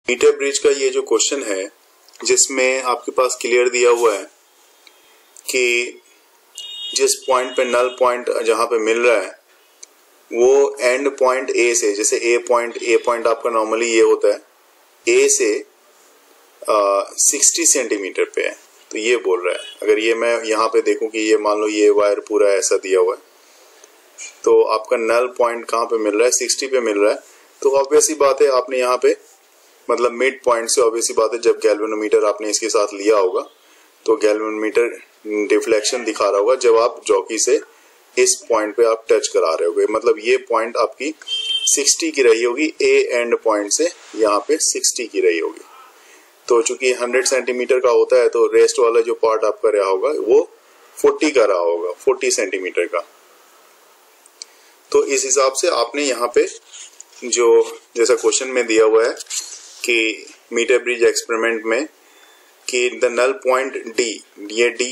Metre bridge का ये जो क्वेश्चन है जिसमें आपके पास क्लियर दिया हुआ है कि जिस पॉइंट पे नल पॉइंट जहां पे मिल रहा है वो एंड पॉइंट ए से, जैसे ए पॉइंट आपका नॉर्मली ये होता है, ए से 60 सेंटीमीटर पे है। तो ये बोल रहा है, अगर ये मैं यहाँ पे देखूं कि ये मान लो ये वायर पूरा ऐसा दिया हुआ है, तो आपका नल पॉइंट कहाँ पे मिल रहा है, 60 पे मिल रहा है। तो ऑब्वियस ही बात है आपने यहाँ पे मतलब मिड पॉइंट से ऑब्वियस ही बात है, जब गैल्वेनोमीटर आपने इसके साथ लिया होगा तो गैल्वेनोमीटर डिफ्लेक्शन दिखा रहा होगा जब आप जॉकी से इस पॉइंट पे आप टच करा रहे होगे, मतलब ये पॉइंट आपकी 60 की रही होगी, ए एंड पॉइंट से यहाँ पे 60 की रही होगी। तो चूंकि 100 सेंटीमीटर का होता है तो रेस्ट वाला जो पार्ट आपका रहा होगा वो 40 का रहा होगा, 40 सेंटीमीटर का। तो इस हिसाब से आपने यहाँ पे जो जैसा क्वेश्चन में दिया हुआ है कि मीटर ब्रिज एक्सपेरिमेंट में कि द नल पॉइंट डी, ये डी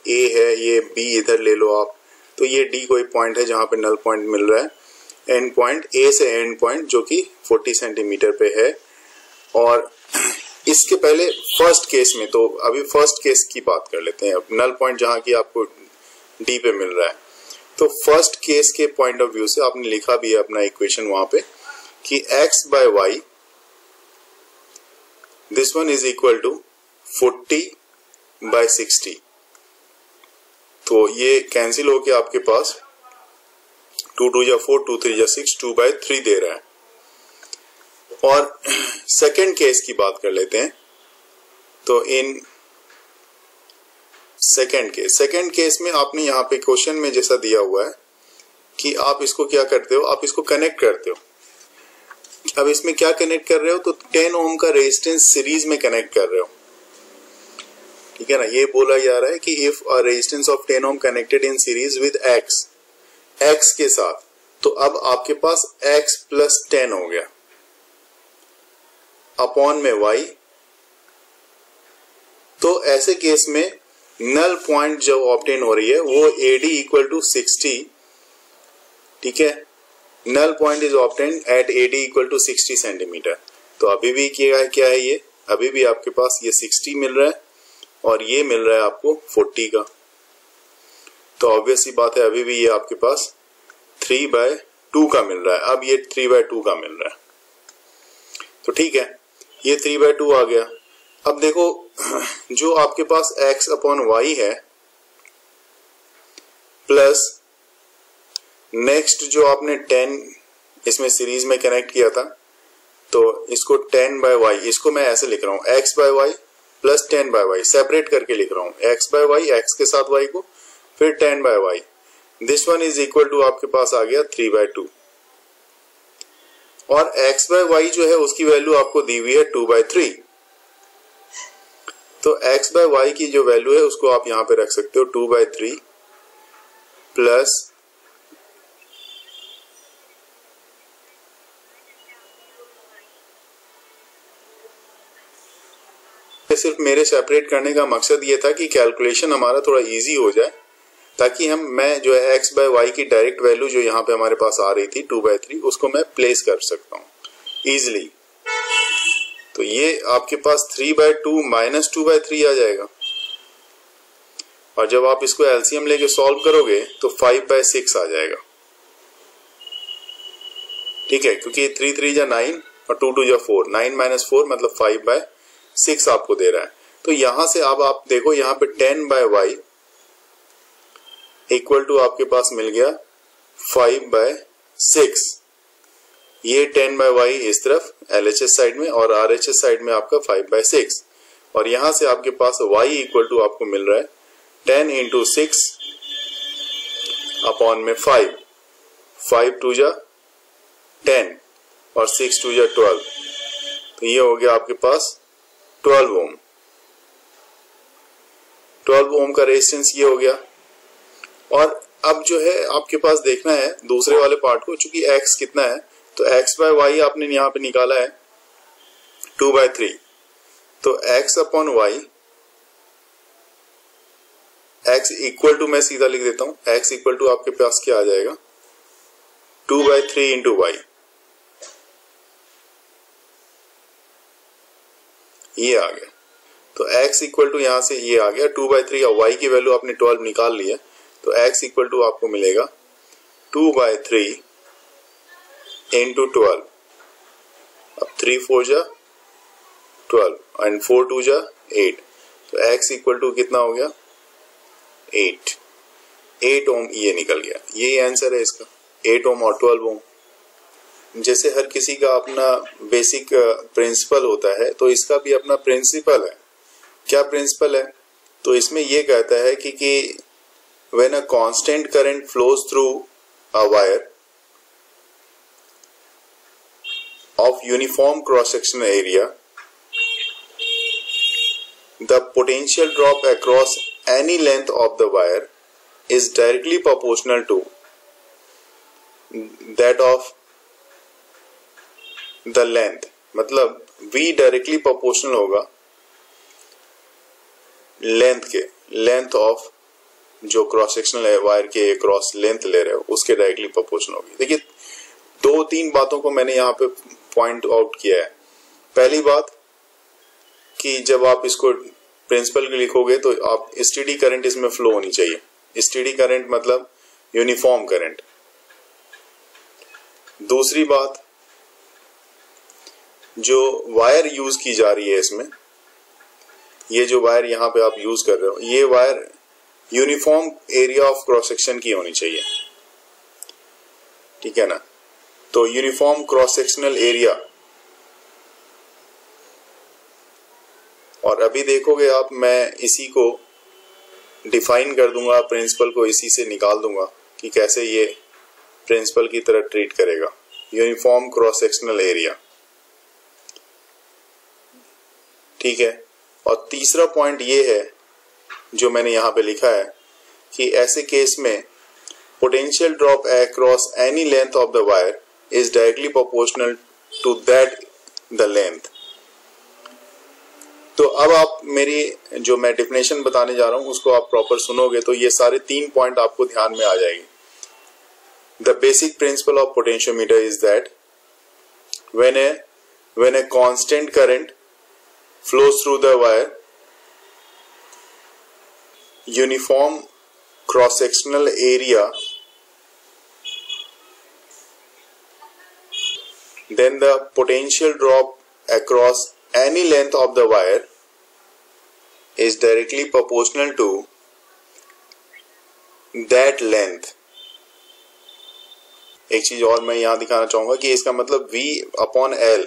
ए है, ये बी इधर ले लो आप, तो ये डी कोई पॉइंट है जहां पे नल पॉइंट मिल रहा है, एंड पॉइंट ए से एंड पॉइंट जो कि 40 सेंटीमीटर पे है। और इसके पहले फर्स्ट केस में, तो अभी फर्स्ट केस की बात कर लेते हैं, नल पॉइंट जहां की आपको डी पे मिल रहा है। तो फर्स्ट केस के पॉइंट ऑफ व्यू से आपने लिखा भी है अपना इक्वेशन वहां पे कि x by y this one is equal to 40 by 60। तो ये कैंसिल होके आपके पास 2 2 जा 4, 2 3 जा 6, 2 बाय 3 दे रहा है। और सेकेंड केस की बात कर लेते हैं। तो इन सेकेंड केस में आपने यहाँ पे क्वेश्चन में जैसा दिया हुआ है कि आप इसको क्या करते हो, आप इसको कनेक्ट करते हो। अब इसमें क्या कनेक्ट कर रहे हो, तो 10 ओम का रेजिस्टेंस सीरीज में कनेक्ट कर रहे हो, ठीक है ना। ये बोला जा रहा है कि if a resistance of 10 ohm connected in series with x के साथ, तो अब आपके पास x प्लस 10 हो गया अपॉन में y। तो ऐसे केस में नल पॉइंट जो ऑब्टेन हो रही है वो AD इक्वल टू 60, ठीक है। Null point is obtain at AD equal to 60 centimetre. तो अभी भी क्या है ये, अभी भी आपके पास ये 60 मिल रहा है और ये मिल रहा है आपको 40 का। तो ऑब्वियस ही बात है अभी भी ये आपके पास 3/2 का मिल रहा है। अब ये 3/2 का मिल रहा है, तो ठीक है, ये 3/2 आ गया। अब देखो जो आपके पास x अपॉन y है प्लस नेक्स्ट जो आपने 10 इसमें सीरीज में कनेक्ट किया था, तो इसको 10/y, इसको मैं ऐसे लिख रहा हूं x/y प्लस 10/y, सेपरेट करके लिख रहा हूं x/y, x के साथ y को, फिर 10/y। This one is equal to आपके पास आ गया 3/2 और x/y जो है उसकी वैल्यू आपको दी हुई है 2/3। तो x/y की जो वैल्यू है उसको आप यहां पे रख सकते हो 2/3 प्लस सिर्फ मेरे सेपरेट करने का मकसद ये था कि कैलकुलेशन हमारा थोड़ा इजी हो जाए, ताकि मैं जो है x/y की डायरेक्ट वैल्यू जो यहाँ पे हमारे पास आ रही थी 2/3 उसको मैं प्लेस कर सकता हूँ इजिली। तो ये आपके पास 3/2 माइनस 2/3 आ जाएगा, और जब आप इसको एलसीएम लेके सॉल्व करोगे तो 5/6 आ जाएगा, ठीक है, क्योंकि 3 3 जा 9 और 2 2 जा 4, 9 माइनस 4 मतलब 5/6 आपको दे रहा है। तो यहां से अब आप देखो यहाँ पे 10/y इक्वल टू आपके पास मिल गया 5/6। ये 10/y इस तरफ LHS साइड में और RHS साइड में आपका 5/6, और यहां से आपके पास y इक्वल टू आपको मिल रहा है 10 इंटू 6 अपॉन में 5, 5 2 जा 10 और 6 2 जा 12। तो ये हो गया आपके पास 12 ओम। 12 ओम का रेजिस्टेंस ये हो गया। और अब जो है आपके पास देखना है दूसरे वाले पार्ट को, चूंकि x कितना है, तो x/y आपने यहां पे निकाला है 2/3, तो x upon y, x equal to मैं सीधा लिख देता हूं, x इक्वल टू आपके पास क्या आ जाएगा 2/3 इंटू y। ये आ गया। तो x इक्वल टू यहाँ से ये आ गया 2/3 और y की वैल्यू आपने 12 निकाल लिया, तो x इक्वल टू आपको मिलेगा 2/3 इंटू 12। अब 3 4 जा 12 एंड 4 2 जा 8, तो x इक्वल टू कितना हो गया 8 ओम ये निकल गया। यही आंसर है इसका, 8 ओम और 12 ओम। जैसे हर किसी का अपना बेसिक प्रिंसिपल होता है, तो इसका भी अपना प्रिंसिपल है। क्या प्रिंसिपल है? तो इसमें ये कहता है कि when a constant current flows through a wire of uniform cross sectional area, the potential drop across any length of the wire is directly proportional to that of the length। मतलब V directly proportional होगा length के, length of जो cross sectional है wire के cross length ले रहे हो उसके डायरेक्टली प्रोपोर्शनल होगी। देखिए 2-3 बातों को मैंने यहाँ पे पॉइंट आउट किया है। पहली बात कि जब आप इसको प्रिंसिपल लिखोगे तो आप स्टेडी करंट इसमें फ्लो होनी चाहिए। स्टेडी करंट मतलब यूनिफॉर्म करंट। दूसरी बात, जो वायर यूज की जा रही है इसमें, ये जो वायर यहां पे आप यूज कर रहे हो, ये wire uniform area of cross section की होनी चाहिए, ठीक है ना। तो यूनिफॉर्म क्रॉस सेक्शनल एरिया, और अभी देखोगे आप मैं इसी को डिफाइन कर दूंगा, प्रिंसिपल को इसी से निकाल दूंगा कि कैसे ये प्रिंसिपल की तरह ट्रीट करेगा। यूनिफॉर्म क्रॉस सेक्शनल एरिया, ठीक है। और तीसरा पॉइंट ये है जो मैंने यहां पे लिखा है कि ऐसे केस में potential drop across any length of the wire is directly proportional to that the length. तो अब आप मेरी जो मैं डेफिनेशन बताने जा रहा हूं उसको आप प्रॉपर सुनोगे तो ये सारे 3 पॉइंट आपको ध्यान में आ जाएंगे। The basic principle of potentiometer is that when a constant current flows through the wire, uniform cross sectional area, then the potential drop across any length of the wire is directly proportional to that length। एक चीज और मैं यहां दिखाना चाहूंगा कि इसका मतलब V अपॉन L,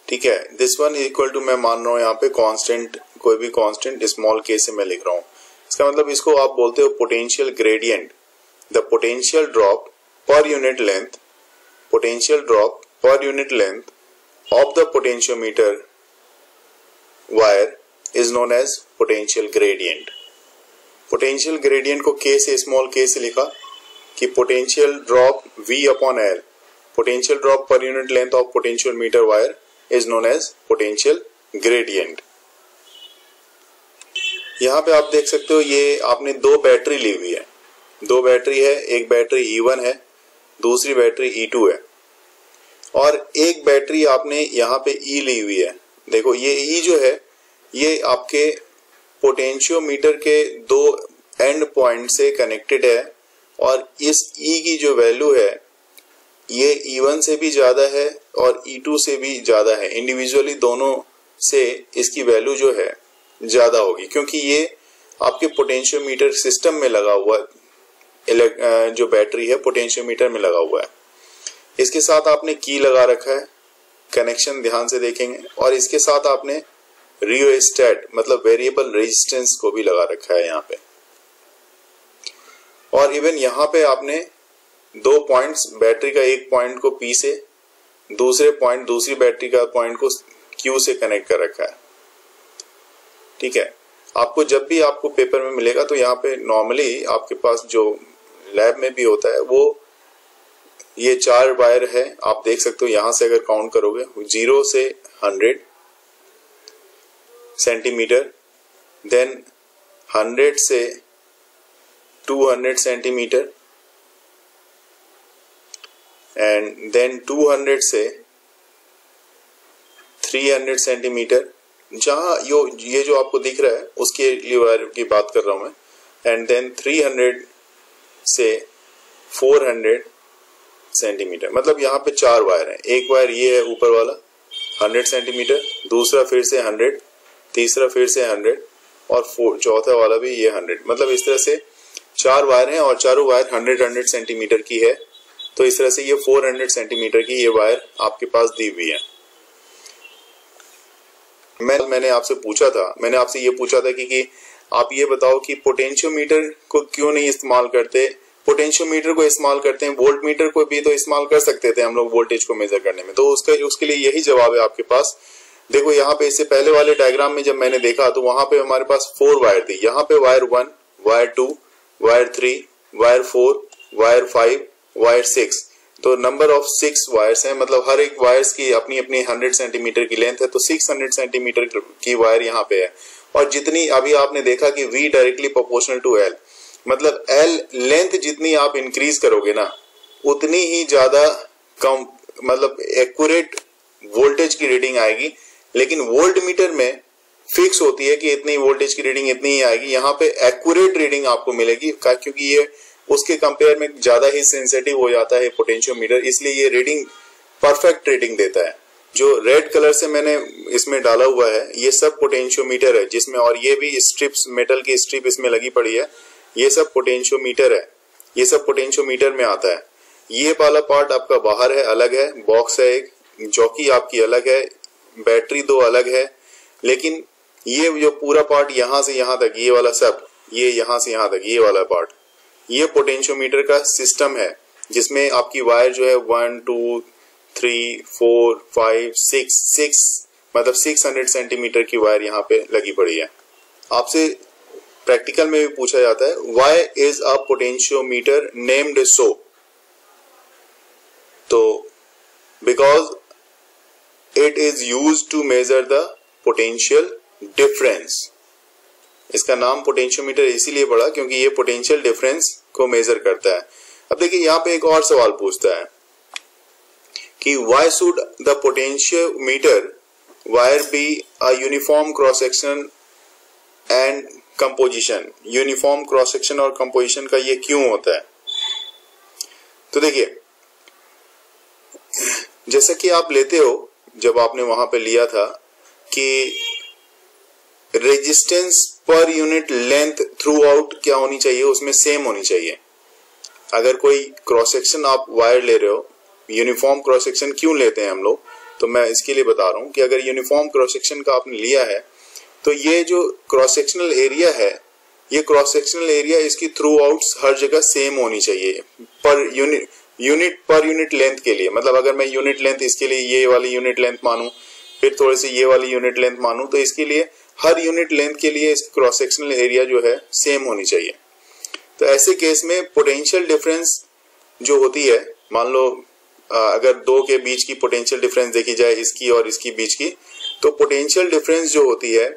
ठीक है। दिस वन इक्वल टू मैं मान रहा हूं यहाँ पे कांस्टेंट, कोई भी कांस्टेंट स्मॉल के से मैं लिख रहा हूं। इसका मतलब इसको आप बोलते हो potential gradient. The potential drop per unit length, potential drop per unit length of the potentiometer wire is known as potential gradient। potential gradient को K से स्मॉल k से लिखा कि potential drop V upon L, potential drop per unit length of potentiometer wire is known as potential gradient। यहाँ पे आप देख सकते हो ये आपने 2 बैटरी ली हुई है, 2 बैटरी है, एक बैटरी E1 है, दूसरी बैटरी E2 है, और एक बैटरी आपने यहाँ पे E ली हुई है। देखो ये E जो है ये आपके पोटेंशियोमीटर के 2 एंड पॉइंट से कनेक्टेड है, और इस E की जो वैल्यू है ये E1 से भी ज्यादा है और E2 से भी ज्यादा है। इंडिविजुअली दोनों से इसकी वैल्यू जो है ज्यादा होगी, क्योंकि ये आपके पोटेंशियोमीटर सिस्टम में लगा हुआ जो बैटरी है पोटेंशियोमीटर में लगा हुआ है। इसके साथ आपने की लगा रखा है, कनेक्शन ध्यान से देखेंगे, और इसके साथ आपने रियोस्टेट मतलब वेरिएबल रेजिस्टेंस को भी लगा रखा है यहाँ पे। और इवन यहाँ पे आपने 2 पॉइंट्स, बैटरी का एक पॉइंट को P से, दूसरे पॉइंट दूसरी बैटरी का पॉइंट को Q से कनेक्ट कर रखा है, ठीक है। आपको जब भी आपको पेपर में मिलेगा तो यहाँ पे नॉर्मली आपके पास जो लैब में भी होता है वो ये 4 वायर है, आप देख सकते हो। यहां से अगर काउंट करोगे 0 से 100 सेंटीमीटर, देन 100 से 200 सेंटीमीटर, एंड देन 200 से 300 सेंटीमीटर, जहां ये जो आपको दिख रहा है उसके लिए वायर की बात कर रहा हूं मैं, एंड देन 300 से 400 सेंटीमीटर, मतलब यहाँ पे 4 वायर हैं। एक वायर ये है ऊपर वाला 100 सेंटीमीटर, दूसरा फिर से 100, तीसरा फिर से 100 और चौथा वाला भी ये 100, मतलब इस तरह से 4 वायर हैं और चारों वायर 100 सेंटीमीटर की है। तो इस तरह से ये 400 सेंटीमीटर की ये वायर आपके पास दी हुई है। मैंने आपसे ये पूछा था कि आप ये बताओ कि पोटेंशियोमीटर को क्यों नहीं इस्तेमाल करते। पोटेंशियोमीटर को इस्तेमाल करते हैं, वोल्ट मीटर को भी तो इस्तेमाल कर सकते थे हम लोग वोल्टेज को मेजर करने में। तो उसके लिए यही जवाब है आपके पास। देखो यहाँ पे इससे पहले वाले डायग्राम में जब मैंने देखा तो वहां पे हमारे पास 4 वायर थी। यहाँ पे wire 1, wire 2, wire 3, wire 4, wire 5, wire 6, तो नंबर ऑफ 6 वायर्स हैं, मतलब हर एक वायर्स की अपनी अपनी 100 सेंटीमीटर की लेंथ है, तो 600 सेंटीमीटर की वायर यहाँ पे है। और जितनी अभी आपने देखा कि V directly proportional to L, मतलब L लेंथ जितनी आप इंक्रीज करोगे ना उतनी ही ज्यादा कम, मतलब एक्यूरेट वोल्टेज की रीडिंग आएगी। लेकिन वोल्ट मीटर में फिक्स होती है कि इतनी वोल्टेज की रीडिंग इतनी ही आएगी। यहाँ पे एक्यूरेट रीडिंग आपको मिलेगी क्योंकि ये उसके कंपेयर में ज्यादा ही सेंसिटिव हो जाता है पोटेंशियोमीटर, इसलिए ये रीडिंग परफेक्ट रीडिंग देता है। जो रेड कलर से मैंने इसमें डाला हुआ है ये सब पोटेंशियोमीटर है, जिसमें और ये भी स्ट्रिप्स, मेटल की स्ट्रिप इसमें लगी पड़ी है, ये सब पोटेंशियोमीटर है, ये सब पोटेंशियोमीटर में आता है। ये वाला पार्ट आपका बाहर है, अलग है, बॉक्स है एक, जॉकी आपकी अलग है, बैटरी 2 अलग है। लेकिन ये जो पूरा पार्ट यहां से यहां तक, ये वाला सब, ये यहां से यहां तक ये वाला पार्ट, ये पोटेंशियोमीटर का सिस्टम है, जिसमें आपकी वायर जो है 1, 2, 3, 4, 5, 6 मतलब 600 सेंटीमीटर की वायर यहाँ पे लगी पड़ी है। आपसे प्रैक्टिकल में भी पूछा जाता है, why is a potentiometer named so? तो because it is used to measure the potential difference. इसका नाम पोटेंशियोमीटर इसीलिए पड़ा क्योंकि ये पोटेंशियल डिफरेंस को मेजर करता है। अब देखिए यहाँ पे एक और सवाल पूछता है कि why should the potentiometer wire be a uniform cross section and composition. Uniform cross section और कंपोजिशन का ये क्यों होता है? तो देखिए, जैसा कि आप लेते हो, जब आपने वहां पे लिया था कि resistance per unit length through out क्या होनी चाहिए, उसमें सेम होनी चाहिए। अगर कोई क्रॉस सेक्शन आप वायर ले रहे हो, यूनिफॉर्म क्रॉस सेक्शन क्यों लेते हैं हम लोग, तो मैं इसके लिए बता रहा हूं कि अगर यूनिफॉर्म क्रॉस सेक्शन का आपने लिया है तो ये जो क्रॉस सेक्शनल एरिया है, ये क्रॉस सेक्शनल एरिया इसकी थ्रू आउट हर जगह सेम होनी चाहिए पर यूनिट लेंथ के लिए। मतलब अगर मैं यूनिट लेंथ इसके लिए ये वाली यूनिट लेंथ मानूं, फिर थोड़ी सी ये वाली यूनिट लेंथ मानूं, तो इसके लिए हर यूनिट लेंथ के लिए इस क्रॉस सेक्शनल एरिया जो है सेम होनी चाहिए। तो ऐसे केस में पोटेंशियल डिफरेंस जो होती है, मान लो अगर 2 के बीच की पोटेंशियल डिफरेंस देखी जाए, इसकी और इसकी बीच की, तो पोटेंशियल डिफरेंस जो होती है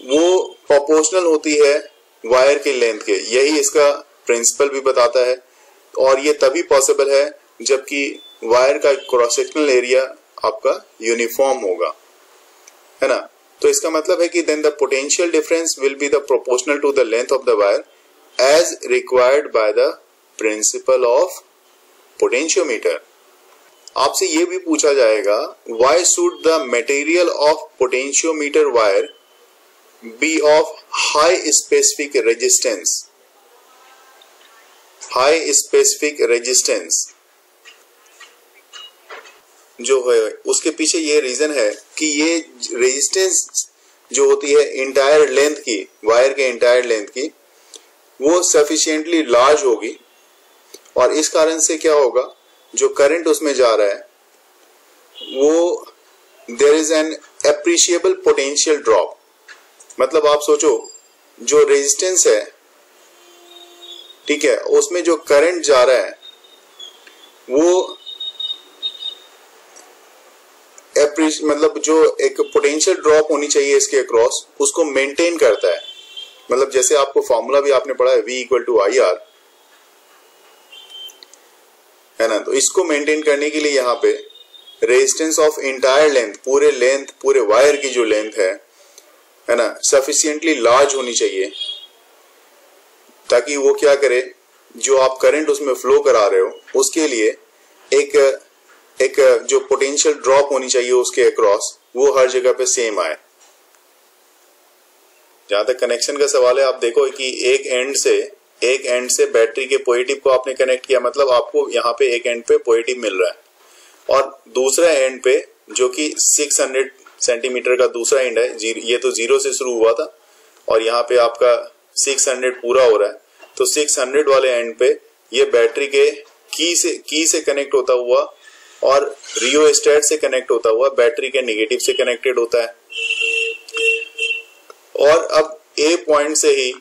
वो प्रोपोर्शनल होती है वायर के लेंथ के। यही इसका प्रिंसिपल भी बताता है, और ये तभी पॉसिबल है जबकि वायर का क्रॉस सेक्शनल एरिया आपका यूनिफॉर्म होगा, है ना। तो इसका मतलब है कि then the potential difference will be the proportional to the length of the wire as required by the principle of potentiometer. आपसे ये भी पूछा जाएगा, why should the material of potentiometer wire be of high specific resistance. High specific resistance जो है उसके पीछे ये रीजन है कि ये रेजिस्टेंस जो होती है इंटायर लेंथ की, वायर के इंटायर लेंथ की, वो सफिशिएंटली लार्ज होगी, और इस कारण से क्या होगा, जो करंट उसमें जा रहा है वो there is an appreciable potential drop. मतलब आप सोचो, जो रेजिस्टेंस है, ठीक है, उसमें जो करंट जा रहा है वो मतलब जो एक पोटेंशियल ड्रॉप होनी चाहिए इसके अक्रॉस, उसको मेंटेन करता है। मतलब जैसे आपको फॉर्मूला भी आपने पढ़ा है, V = IR, है ना। तो इसको मेंटेन करने के लिए यहाँ पे रेजिस्टेंस ऑफ इंटायर लेंथ, पूरे वायर की जो लेंथ है ना, सफिशिएंटली लार्ज होनी चाहिए ताकि वो क्या करे, जो आप करंट उसमें फ्लो करा रहे हो उसके लिए एक जो पोटेंशियल ड्रॉप होनी चाहिए उसके अक्रॉस, वो हर जगह पे सेम आए। जहां तक कनेक्शन का सवाल है, आप देखो कि एक एंड से बैटरी के पॉजिटिव को आपने कनेक्ट किया, मतलब आपको यहाँ पे एक एंड पे पॉजिटिव मिल रहा है, और दूसरा एंड पे जो कि 600 सेंटीमीटर का दूसरा एंड है, ये तो 0 से शुरू हुआ था और यहाँ पे आपका 600 पूरा हो रहा है, तो 600 वाले एंड पे ये बैटरी के की से कनेक्ट होता हुआ और रियोस्टेट से कनेक्ट होता हुआ बैटरी के नेगेटिव से कनेक्टेड होता है। और अब ए पॉइंट से ही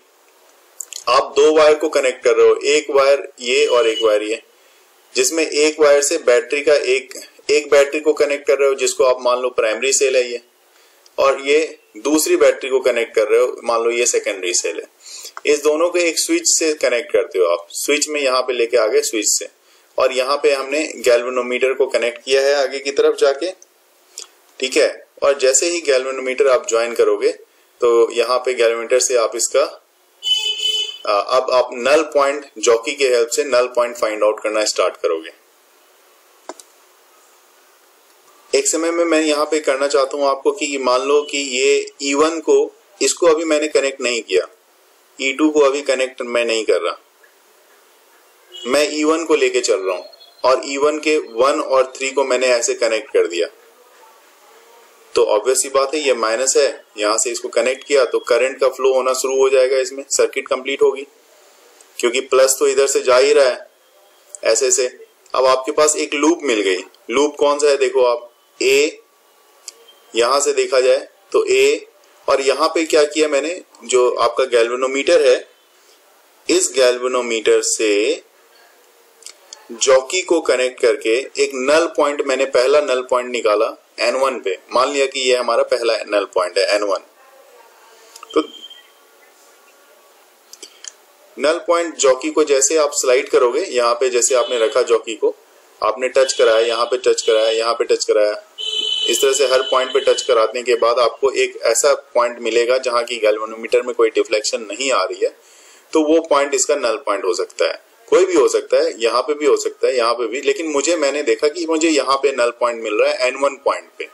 आप दो वायर को कनेक्ट कर रहे हो, एक वायर ये और एक वायर ये, जिसमें एक वायर से बैटरी का एक बैटरी को कनेक्ट कर रहे हो जिसको आप मान लो प्राइमरी सेल है ये, और ये दूसरी बैटरी को कनेक्ट कर रहे हो, मान लो ये सेकेंडरी सेल है। इस दोनों को एक स्विच से कनेक्ट करते हो आप, स्विच में यहाँ पे लेके आ गए स्विच से, और यहाँ पे हमने गैल्वेनोमीटर को कनेक्ट किया है आगे की तरफ जाके, ठीक है। और जैसे ही गैल्वेनोमीटर आप ज्वाइन करोगे तो यहाँ पे गैल्वेनोमीटर से आप इसका अब आप नल पॉइंट, जॉकी के हेल्प से नल पॉइंट फाइंड आउट करना स्टार्ट करोगे। एक समय में मैं यहाँ पे करना चाहता हूँ आपको कि मान लो कि ये E1 को, इसको अभी मैंने कनेक्ट नहीं किया, E2 को अभी कनेक्ट मैं नहीं कर रहा, मैं E1 को लेके चल रहा हूं और E1 के 1 और 3 को मैंने ऐसे कनेक्ट कर दिया, तो ऑब्वियस सी बात है ये माइनस है, यहां से इसको कनेक्ट किया तो करंट का फ्लो होना शुरू हो जाएगा, इसमें सर्किट कंप्लीट होगी, क्योंकि प्लस तो इधर से जा ही रहा है ऐसे से। अब आपके पास एक लूप मिल गई, लूप कौन सा है देखो आप, ए, यहां से देखा जाए तो ए, और यहां पे क्या किया मैंने, जो आपका गैल्वेनोमीटर है, इस गैल्वेनोमीटर से जॉकी को कनेक्ट करके एक नल पॉइंट, मैंने पहला नल पॉइंट निकाला N1 पे, मान लिया कि ये हमारा पहला नल पॉइंट है N1। तो नल पॉइंट जॉकी को जैसे आप स्लाइड करोगे, यहाँ पे जैसे आपने रखा जॉकी को, आपने टच कराया, यहाँ पे टच कराया, यहाँ पे टच कराया, इस तरह से हर पॉइंट पे टच कराने के बाद आपको एक ऐसा पॉइंट मिलेगा जहां की गैल्वेनोमीटर में कोई डिफ्लेक्शन नहीं आ रही है, तो वो पॉइंट इसका नल पॉइंट हो सकता है। कोई भी हो सकता है, यहाँ पे भी हो सकता है, यहाँ पे भी, लेकिन मैंने देखा कि मुझे यहाँ पे नल पॉइंट मिल रहा है N1 पॉइंट पे,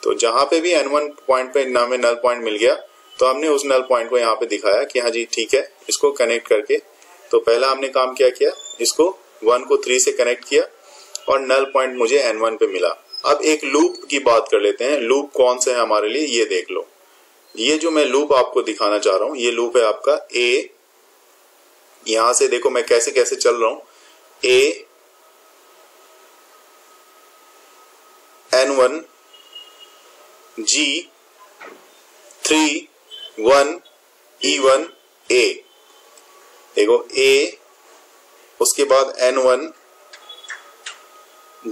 तो जहां पे भी N1 पॉइंट पे हमें नल पॉइंट मिल गया तो हमने उस नल पॉइंट को यहाँ पे दिखाया कि हाँ जी ठीक है, इसको कनेक्ट करके, तो पहला हमने काम क्या किया, इसको 1 को 3 से कनेक्ट किया और नल पॉइंट मुझे N1 पे मिला। अब एक लूप की बात कर लेते हैं, लूप कौन सा है हमारे लिए, ये देख लो, ये जो मैं लूप आपको दिखाना चाह रहा हूं, ये लूप है आपका ए, यहां से देखो मैं कैसे कैसे चल रहा हूं, ए, N1, G, 3, 1, E1, A, देखो A, उसके बाद N1,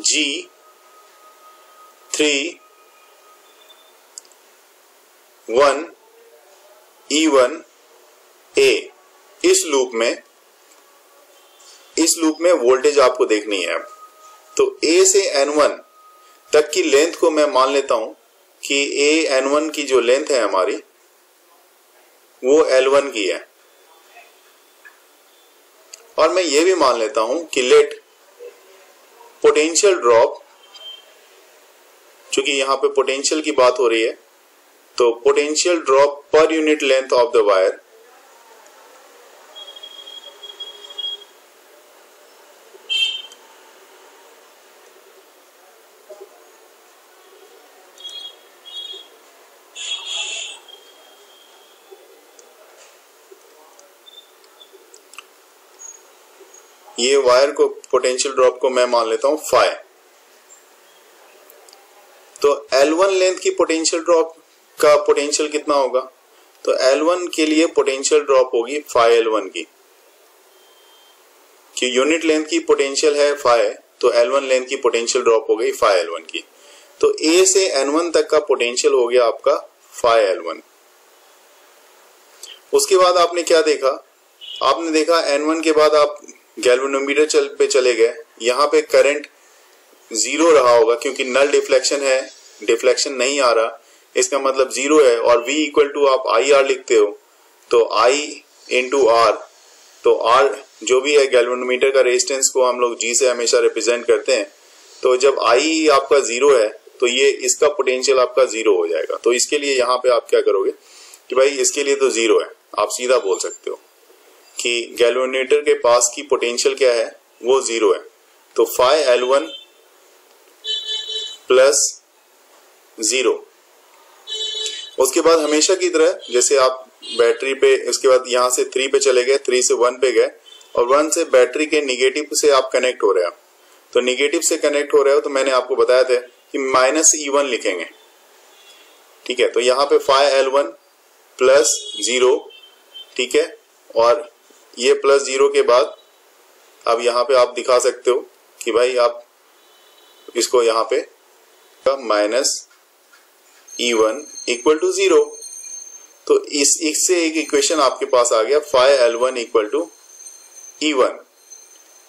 G, 3, 1, E1, A। इस लूप में वोल्टेज आपको देखनी है। तो A से N1 तक की लेंथ को मैं मान लेता हूं कि A N1 की जो लेंथ है हमारी वो L1 की है, और मैं ये भी मान लेता हूं कि लेट पोटेंशियल ड्रॉप, चूंकि यहां पे पोटेंशियल की बात हो रही है, तो potential drop per unit length of the wire ये वायर को, पोटेंशियल ड्रॉप को मैं मान लेता हूं फाई। तो L1 लेंथ की पोटेंशियल ड्रॉप का पोटेंशियल कितना होगा, तो L1 के लिए पोटेंशियल ड्रॉप होगी फाई L1 की, कि यूनिट लेंथ की पोटेंशियल है फाई, तो L1 लेंथ की पोटेंशियल ड्रॉप हो गई फाई L1 की। तो A से N1 तक का पोटेंशियल हो गया आपका फाई L1। उसके बाद आपने क्या देखा, आपने देखा N1 के बाद आप गैल्वेनोमीटर पे चले गए, यहाँ पे करंट जीरो रहा होगा, क्योंकि नल डिफ्लेक्शन है, डिफ्लेक्शन नहीं आ रहा, इसका मतलब जीरो है। और V इक्वल टू आप आई आर लिखते हो, तो I इंटू आर, तो R जो भी है गैल्वेनोमीटर का रेजिस्टेंस को हम लोग G से हमेशा रिप्रेजेंट करते हैं। तो जब I आपका जीरो है तो ये इसका पोटेंशियल आपका जीरो हो जाएगा। तो इसके लिए यहाँ पे आप क्या करोगे कि भाई इसके लिए तो जीरो है, आप सीधा बोल सकते हो कि गैल्वेनोमीटर के पास की पोटेंशियल क्या है, वो जीरो है। तो फाई L1 प्लस जीरो। उसके बाद हमेशा की तरह जैसे आप बैटरी पे, उसके बाद यहां से 3 पे चले गए, 3 से 1 पे गए, और 1 से बैटरी के निगेटिव से आप कनेक्ट हो रहे हो। तो निगेटिव से कनेक्ट हो रहे हो तो मैंने आपको बताया था कि -E1 लिखेंगे, ठीक है। तो यहाँ पे फाई L1 प्लस जीरो, ठीक है, और ये प्लस जीरो के बाद अब यहाँ पे आप दिखा सकते हो कि भाई आप इसको यहाँ पे -E1 इक्वल टू जीरो। तो इससे एक इक्वेशन आपके पास आ गया, phi L1 equal to E1।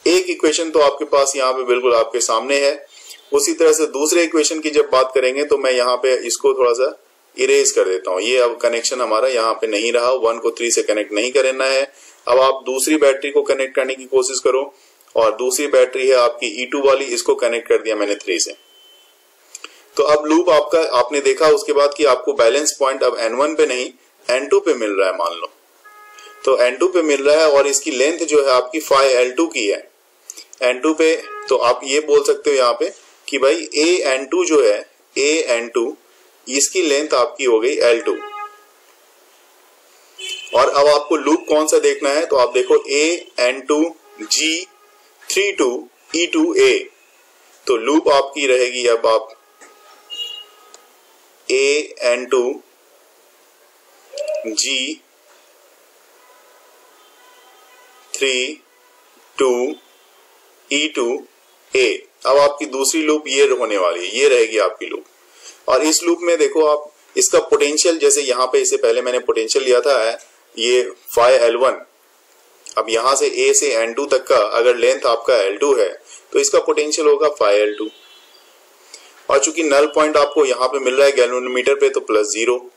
एक इक्वेशन तो आपके पास यहाँ पे बिल्कुल आपके सामने है। उसी तरह से दूसरे इक्वेशन की जब बात करेंगे तो मैं यहाँ पे इसको थोड़ा सा इरेज कर देता हूँ। ये अब कनेक्शन हमारा यहाँ पे नहीं रहा, 1 को 3 से कनेक्ट नहीं करना है। अब आप दूसरी बैटरी को कनेक्ट करने की कोशिश करो, और दूसरी बैटरी है आपकी E2 वाली, इसको कनेक्ट कर दिया मैंने 3 से। तो अब लूप आपका आपने देखा उसके बाद कि आपको बैलेंस पॉइंट अब N1 पे नहीं N2 पे मिल रहा है, मान लो। तो N2 पे मिल रहा है और इसकी लेंथ जो है आपकी फाई L2 की है N2 पे। तो आप ये बोल सकते हो यहाँ पे कि भाई AN2 जो है, AN2 इसकी लेंथ आपकी हो गई L2। और अब आपको लूप कौन सा देखना है, तो आप देखो AN2G32E2A। तो लूप आपकी रहेगी अब आप AN2G32E2A। अब आपकी दूसरी लूप ये होने वाली है, ये रहेगी आपकी लूप। और इस लूप में देखो आप इसका पोटेंशियल, जैसे यहाँ पे इससे पहले मैंने पोटेंशियल लिया था ये फाई L1। अब यहां से A से N2 तक का अगर लेंथ आपका L2 है तो इसका पोटेंशियल होगा फाई L2। और चूंकि नल पॉइंट आपको यहाँ पे मिल रहा है गैल्वेनोमीटर पे, तो प्लस जीरो।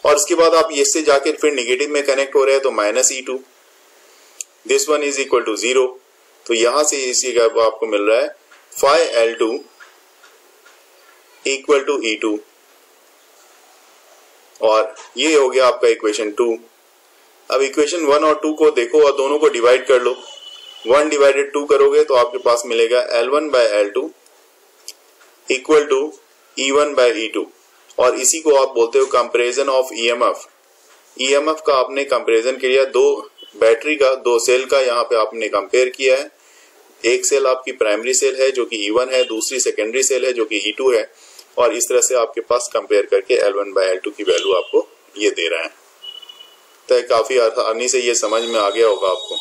और उसके बाद आप इससे जाके फिर निगेटिव में कनेक्ट हो रहे हैं तो -E2, this one is equal to zero. तो यहां से इसी का आपको मिल रहा है phi L2 equal to E2, और ये हो गया आपका इक्वेशन 2। अब इक्वेशन 1 और 2 को देखो और दोनों को डिवाइड कर लो। 1 डिवाइडेड 2 करोगे तो आपके पास मिलेगा L1 bye L2 equal to E1 bye E2। और इसी को आप बोलते हो कंपैरिजन ऑफ EMF। EMF का आपने कंपैरिजन किया, दो बैटरी का, दो सेल का यहाँ पे आपने कंपेयर किया है। एक सेल आपकी प्राइमरी सेल है जो कि E1 है, दूसरी सेकेंडरी सेल है जो कि E2 है, और इस तरह से आपके पास कंपेयर करके L1 बाय L2 की वैल्यू आपको ये दे रहा है। तो काफी आसानी से ये समझ में आ गया होगा आपको।